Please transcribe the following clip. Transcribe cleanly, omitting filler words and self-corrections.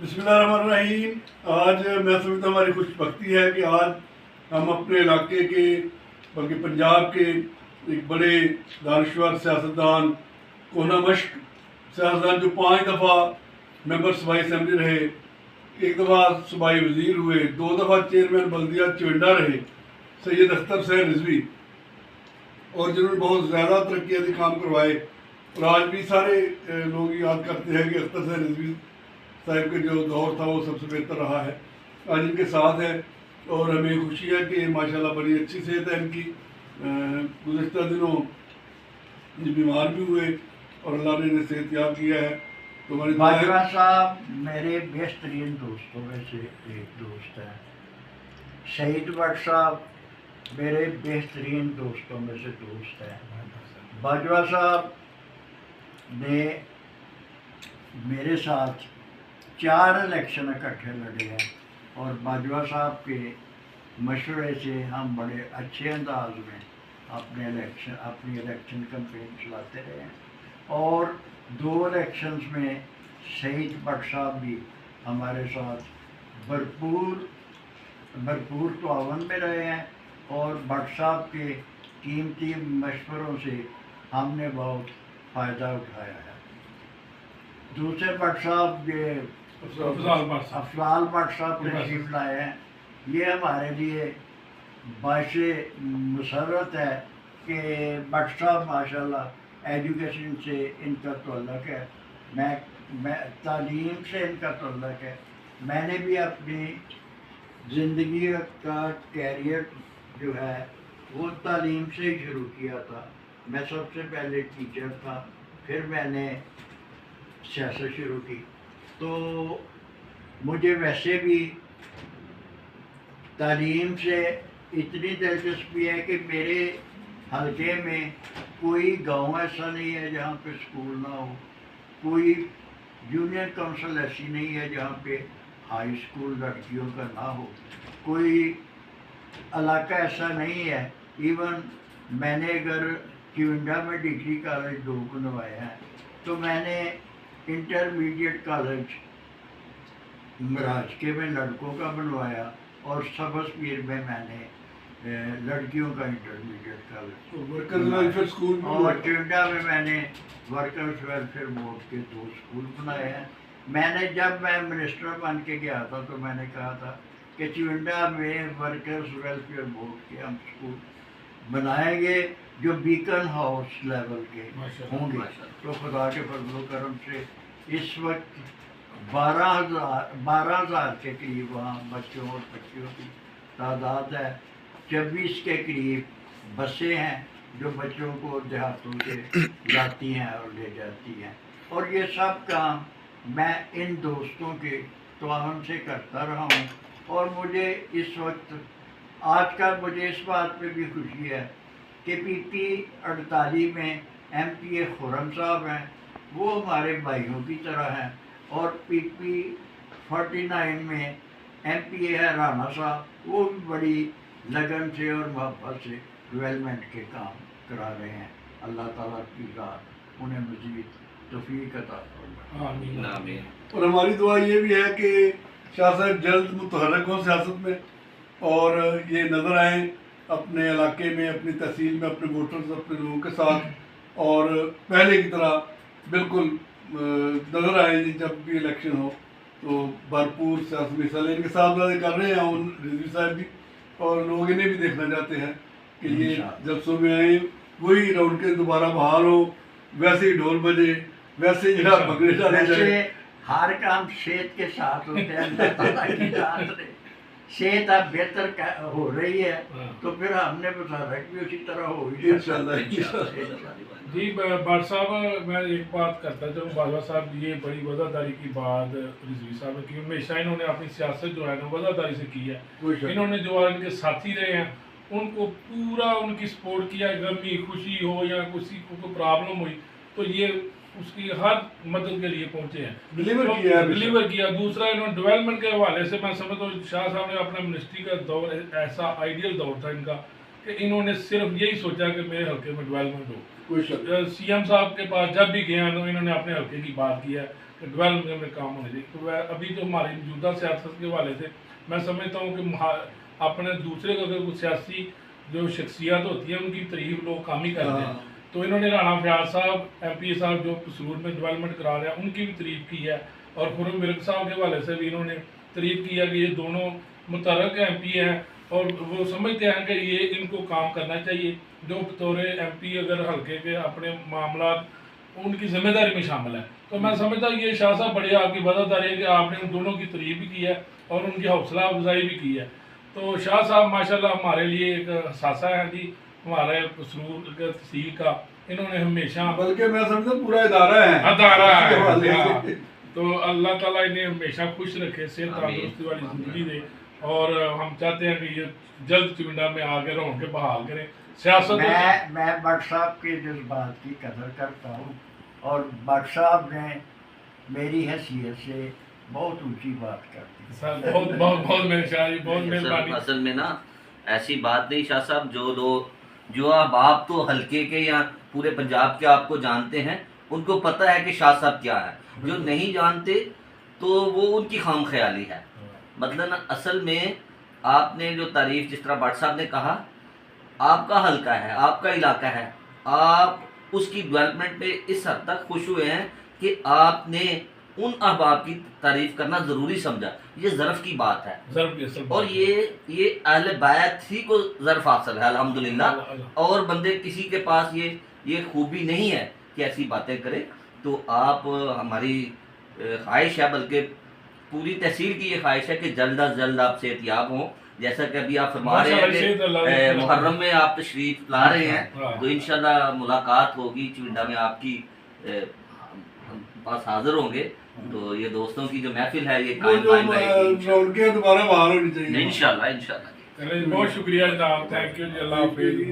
بسم اللہ الرحمن الرحیم. آج میں سمجھتا ہوں ہماری خوش بختی ہے کہ آج ہم اپنے علاقے کے بلکہ پنجاب کے ایک بڑے دانشور سیاستدان کونا مشق سیاستدان جو 5 دفعہ ممبر صوبائی اسمبلی رہے، 1 دفعہ صوبائی وزیر ہوئے، 2 دفعہ چیئرمین بلدیہ چونڈا رہے، سید اختر حسین رضوی، اور جنہوں نے بہت زیادہ ترقیاتی کام کروائے. اور آج بھی سارے لوگ یاد کرتے ہیں کہ اختر حسین رضوی صاحب کا جو دور تھا وہ سب سے بہتر رہا ہے. آج ان کے ساتھ ہے اور ہمیں خوشی ہے کہ ماشاءاللہ بڑی اچھی صحت ہے ان کی. گزشتہ دنوں یہ بیمار بھی ہوئے اور اللہ نے انہیں صحت یاب کیا ہے. تو ہماری باجوہ صاحب میرے بہترین دوستوں میں سے ایک دوست ہیں. شہید بٹ صاحب میرے بہترین دوستوں میں سے دوست ہیں. باجوہ صاحب نے میرے ساتھ 4 الیکشن اکٹھے لڑے ہیں اور باجوہ صاحب کے مشورے سے ہم بڑے اچھے انداز میں اپنی الیکشن کمپین چلاتے رہے ہیں. اور 2 الیکشنز میں شہید بٹ صاحب بھی ہمارے ساتھ بھرپور تعاون میں رہے ہیں اور بٹ صاحب کے قیمتی مشوروں سے ہم نے بہت فائدہ اٹھایا ہے. دوسرے بٹ صاحب یہ افضال بٹ صاحب تشریف لائے ہیں. یہ ہمارے لیے باعث مسرت ہے کہ بٹ صاحب ماشاءاللہ ایجوکیشن سے ان کا تعلق ہے، میں تعلیم سے ان کا تعلق ہے. میں نے بھی اپنی زندگی کا کیریئر جو ہے وہ تعلیم سے ہی شروع کیا تھا. میں سب سے پہلے ٹیچر تھا، پھر میں نے سیاست شروع کی. تو مجھے ویسے بھی تعلیم سے اتنی دلچسپی ہے کہ میرے حلقے میں کوئی گاؤں ایسا نہیں ہے جہاں پہ اسکول نہ ہو، کوئی یونین کونسل ایسی نہیں ہے جہاں پہ ہائی اسکول لڑکیوں کا نہ ہو، کوئی علاقہ ایسا نہیں ہے. ایون میں نے اگر چونڈا میں ڈگری کالج 2 بنوائے ہیں تو میں نے انٹرمیڈیٹ کالج مراجکے میں لڑکوں کا بنوایا اور سبز پیر میں نے لڑکیوں کا انٹرمیڈیٹ کالج، اور چونڈا میں نے ورکرز ویلفیئر بورڈ کے 2 اسکول بنائے ہیں. جب میں منسٹر بن کے گیا تھا تو میں نے کہا تھا کہ چونڈا میں ورکرز ویلفیئر بورڈ کے ہم اسکول بنائیں گے جو بیکن ہاؤس لیول کے ہوں گے. تو خدا کے فضل و کرم سے اس وقت 12,000 کے قریب وہاں بچوں اور بچیوں کی تعداد ہے. 24 کے قریب بسیں ہیں جو بچوں کو دیہاتوں سے لاتی ہیں اور لے جاتی ہیں. اور یہ سب کام میں ان دوستوں کے تعاون سے کرتا رہا ہوں. اور مجھے اس وقت آج کل مجھے اس بات پہ بھی خوشی ہے کہ PP 48 میں MPA خرم صاحب ہیں، وہ ہمارے بھائیوں کی طرح ہیں. اور PP 49 میں MPA ہے رانا صاحب، وہ بھی بڑی لگن سے اور محبت سے ڈیولپمنٹ کے کام کرا رہے ہیں. اللہ تعالیٰ کی ذات انہیں مزید توفیق عطا فرمائے. آمین. اور ہماری دعا یہ بھی ہے کہ شاہ صاحب جلد متحرک ہوں سیاست میں اور یہ نظر آئیں اپنے علاقے میں، اپنی تحصیل میں، اپنے ووٹرز، اپنے لوگوں کے ساتھ، اور پہلے کی طرح بالکل نظر آئیں جب بھی الیکشن ہو تو بھرپور سیاست میں حصہ لیں. ان کے ساتھ باتیں کر رہے ہیں رضوی صاحب بھی، اور لوگ انہیں بھی دیکھنا چاہتے ہیں کہ یہ جلسوں میں آئیں، وہی راؤنڈ کے دوبارہ بحال ہو، ویسے ہی ڈھول بجے، ویسے ہی بھنگڑے ڈالے جائے. ہر کام صحت کے ساتھ ہوتے ہیں. اللہ تعالیٰ کی ذات نے صحت اب بہتر ہو رہی ہے تو پھر ہم نے متحرک بھی اسی طرح ہو ہی جی. بٹ صاحب میں ایک بات کرتا چلوں، باجوہ صاحب یہ بڑی وزاداری کی بات رضوی صاحب کی، ہمیشہ انہوں نے اپنی سیاست جو ہے نا وزاداری سے کی ہے. انہوں نے جو ان کے ساتھی رہے ہیں ان کو پورا ان کی سپورٹ کیا، غمی خوشی ہو یا کسی کو کوئی پرابلم ہوئی تو یہ اس کی ہر مدد کے لیے پہنچے ہیں، ڈلیور کیا. دوسرا انہوں نے ڈیولپمنٹ کے حوالے سے میں سمجھتا ہوں شاہ صاحب نے اپنا منسٹری کا دور ایسا آئیڈیل دور تھا ان کا کہ انہوں نے صرف یہی سوچا کہ میرے حلقے میں ڈیولپمنٹ ہو. کوئی شک سی ایم صاحب کے پاس جب بھی گئے ہیں انہوں نے اپنے حلقے کی بات کی ہے کہ ڈیولپمنٹ میں کام ہونے چاہیے. تو ابھی جو ہماری موجودہ سیاست کے حوالے سے میں سمجھتا ہوں کہ اپنے دوسرے اگر سیاسی جو شخصیات ہوتی ہیں ان کی تعریف لوگ کام ہی کرتے ہیں. تو انہوں نے رانا فیاض صاحب ایم پی صاحب جو قصور میں ڈیولپمنٹ کرا رہے ہیں ان کی بھی تعریف کی ہے, اور خرم ورک صاحب کے حوالے سے بھی انہوں نے تعریف کی ہے کہ یہ دونوں متحرک ایم پی ہیں اور وہ سمجھتے ہیں کہ یہ ان کو کام کرنا چاہیے جو بطور ایم پی اگر حلقے کے اپنے معاملات ان کی ذمہ داری میں شامل ہے. تو میں سمجھتا ہوں یہ شاہ صاحب بڑی آپ کی وفاداری ہے کہ آپ نے ان دونوں کی تعریف بھی کی ہے اور ان کی حوصلہ افزائی بھی کی ہے. تو شاہ صاحب ماشاءاللہ ہمارے لیے ایک اثاثہ ہیں جی ہمارے سرور کے تحصیل کا. انہوں نے ہمیشہ بلکہ میں سمجھتا ہوں پورا ادارہ ہے ادارہ اس کے حوالے ہے. سے. تو اللہ تعالیٰ انہیں ہمیشہ خوش رکھے, صحت تندرستی والی زندگی دے, اور ہم چاہتے ہیں کہ یہ جلد چونڈا میں آگے رہوں کے بحال کریں سیاست. میں بٹ صاحب کے جذبات کی قدر کرتا ہوں اور بٹ صاحب نے میری حیثیت سے بہت اونچی بات کر دی. سر بہت بہت بہت مہربانی, بہت مہربانی. اصل میں نا ایسی بات نہیں شاہ صاحب, جو لوگ جو آپ تو حلقے کے یا پورے پنجاب کے آپ کو جانتے ہیں ان کو پتہ ہے کہ شاہ صاحب کیا ہے. جو نہیں جانتے تو وہ ان کی خام خیالی ہے. مطلب اصل میں آپ نے جو تعریف جس طرح بٹ صاحب نے کہا, آپ کا حلقہ ہے, آپ کا علاقہ ہے, آپ اس کی ڈیولپمنٹ میں اس حد تک خوش ہوئے ہیں کہ آپ نے ان احباب کی تعریف کرنا ضروری سمجھا. یہ ظرف کی بات ہے اور یہ اہل بیت ہی کو ظرف حاصل ہے الحمدللہ. اور بندے کسی کے پاس یہ خوبی نہیں ہے کہ ایسی باتیں کرے. تو آپ ہماری خواہش ہے, بلکہ پوری تحصیل کی یہ خواہش ہے کہ جلد از جلد آپ صحتیاب ہوں. جیسا کہ ابھی آپ فرما رہے ہیں کہ محرم میں آپ تشریف لا رہے ہیں تو انشاءاللہ ملاقات ہوگی چونڈا میں, آپ کی پاس حاضر ہوں گے. تو یہ دوستوں کی جو محفل ہے یہ قائم رہے گی دوبارہ باہر ہونی چاہیے انشاءاللہ. بہت شکریہ جناب, تھینک یو جی, اللہ حافظ.